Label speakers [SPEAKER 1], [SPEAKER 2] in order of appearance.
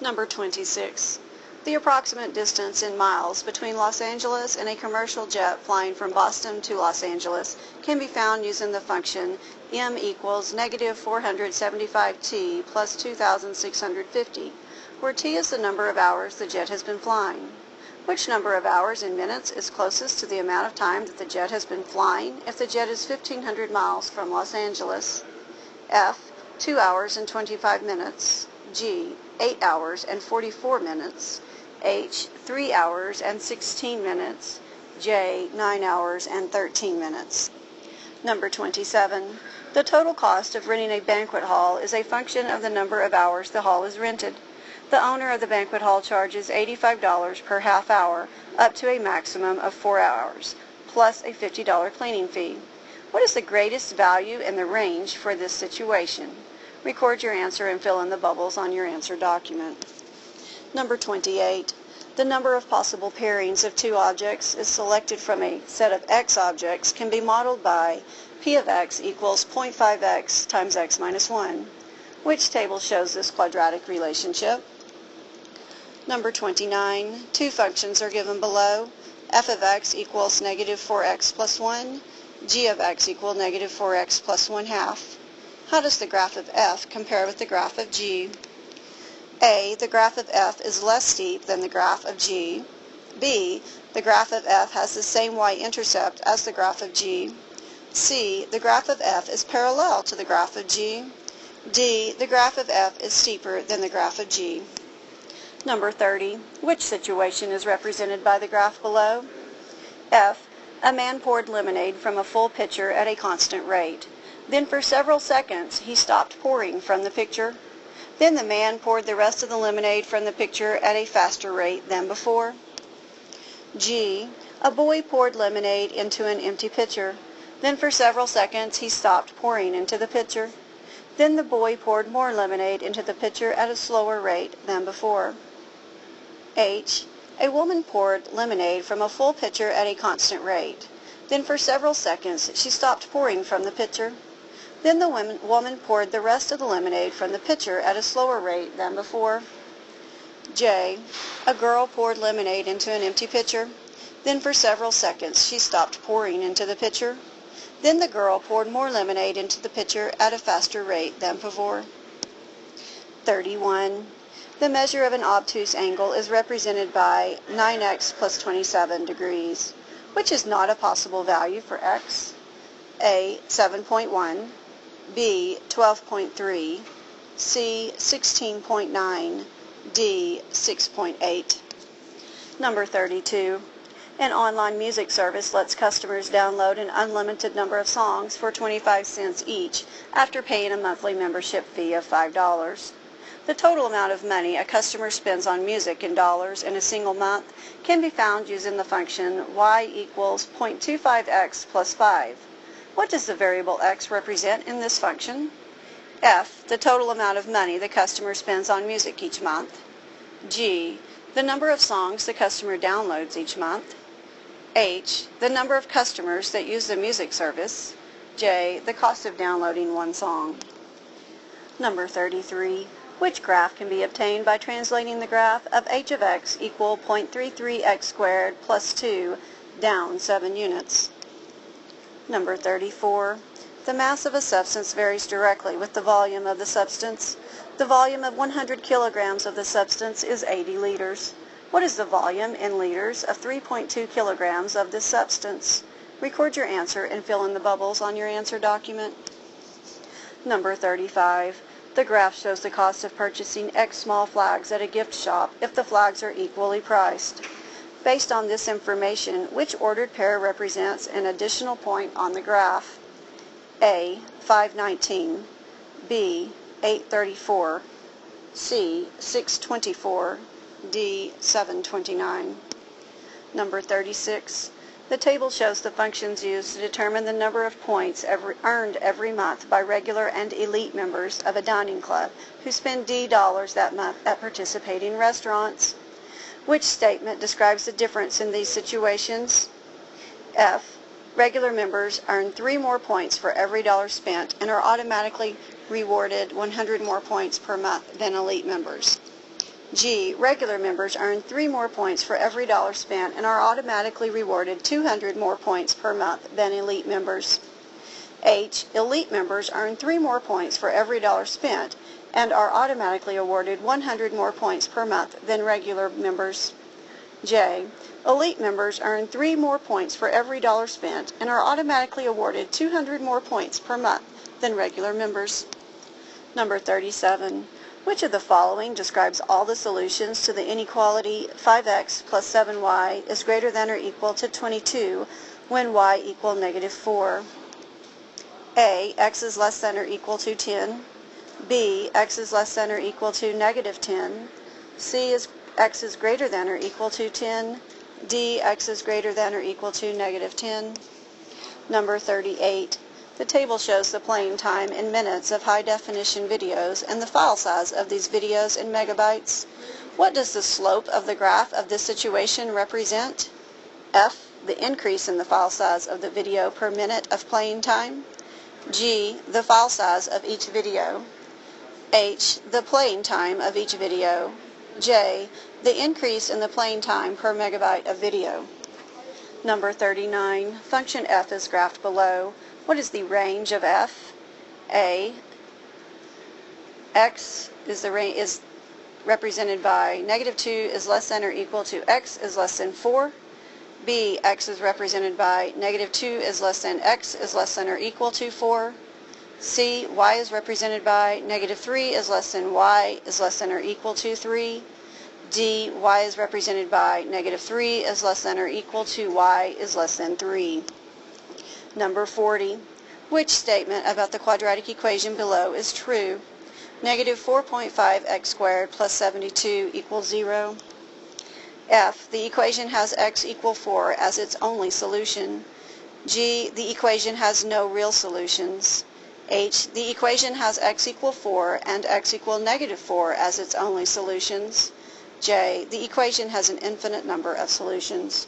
[SPEAKER 1] Number 26. The approximate distance in miles between Los Angeles and a commercial jet flying from Boston to Los Angeles can be found using the function m equals negative 475t plus 2,650, where t is the number of hours the jet has been flying. Which number of hours in minutes is closest to the amount of time that the jet has been flying if the jet is 1,500 miles from Los Angeles? F. 2 hours and 25 minutes. G. 8 hours and 44 minutes. H. 3 hours and 16 minutes. J. 9 hours and 13 minutes. Number 27. The total cost of renting a banquet hall is a function of the number of hours the hall is rented. The owner of the banquet hall charges $85 per half hour, up to a maximum of 4 hours, plus a $50 cleaning fee. What is the greatest value in the range for this situation? Record your answer and fill in the bubbles on your answer document. Number 28. The number of possible pairings of two objects is selected from a set of x objects can be modeled by p of x equals 0.5x times x minus 1. Which table shows this quadratic relationship? Number 29. Two functions are given below. F of x equals negative 4x plus 1. G of x equals negative 4x plus 1/2. How does the graph of f compare with the graph of g? A. The graph of f is less steep than the graph of g. B. The graph of f has the same y-intercept as the graph of g. C. The graph of f is parallel to the graph of g. D. The graph of f is steeper than the graph of g. Number 30. Which situation is represented by the graph below? F. A man poured lemonade from a full pitcher at a constant rate. Then for several seconds he stopped pouring from the pitcher. Then the man poured the rest of the lemonade from the pitcher at a faster rate than before. G. A boy poured lemonade into an empty pitcher. Then for several seconds he stopped pouring into the pitcher. Then the boy poured more lemonade into the pitcher at a slower rate than before. H. A woman poured lemonade from a full pitcher at a constant rate. Then for several seconds she stopped pouring from the pitcher. Then the woman poured the rest of the lemonade from the pitcher at a slower rate than before. J. A girl poured lemonade into an empty pitcher. Then for several seconds she stopped pouring into the pitcher. Then the girl poured more lemonade into the pitcher at a faster rate than before. 31. The measure of an obtuse angle is represented by 9x plus 27 degrees. Which is not a possible value for x? A. 7.1. B. 12.3. C. 16.9. D. 6.8. Number 32. An online music service lets customers download an unlimited number of songs for 25 cents each after paying a monthly membership fee of $5. The total amount of money a customer spends on music in dollars in a single month can be found using the function y equals 0.25x plus 5. What does the variable x represent in this function? F. The total amount of money the customer spends on music each month. G. The number of songs the customer downloads each month. H. The number of customers that use the music service. J. The cost of downloading one song. Number 33. Which graph can be obtained by translating the graph of h of x equal 0.33x squared plus 2 down 7 units? Number 34. The mass of a substance varies directly with the volume of the substance. The volume of 100 kilograms of the substance is 80 liters. What is the volume in liters of 3.2 kilograms of this substance? Record your answer and fill in the bubbles on your answer document. Number 35. The graph shows the cost of purchasing X small flags at a gift shop if the flags are equally priced. Based on this information, which ordered pair represents an additional point on the graph? A. 519. B. 834. C. 624. D. 729. Number 36. The table shows the functions used to determine the number of points earned every month by regular and elite members of a dining club who spend $D that month at participating restaurants. Which statement describes the difference in these situations? F. Regular members earn 3 more points for every dollar spent and are automatically rewarded 100 more points per month than elite members. G. Regular members earn 3 more points for every dollar spent and are automatically rewarded 200 more points per month than elite members. H. Elite members earn 3 more points for every dollar spent and are automatically awarded 100 more points per month than regular members. J. Elite members earn 3 more points for every dollar spent and are automatically awarded 200 more points per month than regular members. Number 37. Which of the following describes all the solutions to the inequality 5x plus 7y is greater than or equal to 22 when y equal -4? A. X is less than or equal to 10. B. X is less than or equal to -10. C. X is greater than or equal to 10. D. X is greater than or equal to -10. Number 38. The table shows the playing time in minutes of high-definition videos and the file size of these videos in megabytes. What does the slope of the graph of this situation represent? F. The increase in the file size of the video per minute of playing time. G. The file size of each video. H. The playing time of each video. J. The increase in the playing time per megabyte of video. Number 39. Function f is graphed below. What is the range of f? A. X is represented by -2 is less than or equal to x is less than 4. B. X is represented by -2 is less than x is less than or equal to 4. C. Y is represented by -3 is less than y is less than or equal to 3. D. Y is represented by -3 is less than or equal to y is less than 3. Number 40. Which statement about the quadratic equation below is true? -4.5x squared plus 72 equals 0. F. The equation has x equal 4 as its only solution. G. The equation has no real solutions. H. The equation has x equal 4 and x equal -4 as its only solutions. J. The equation has an infinite number of solutions.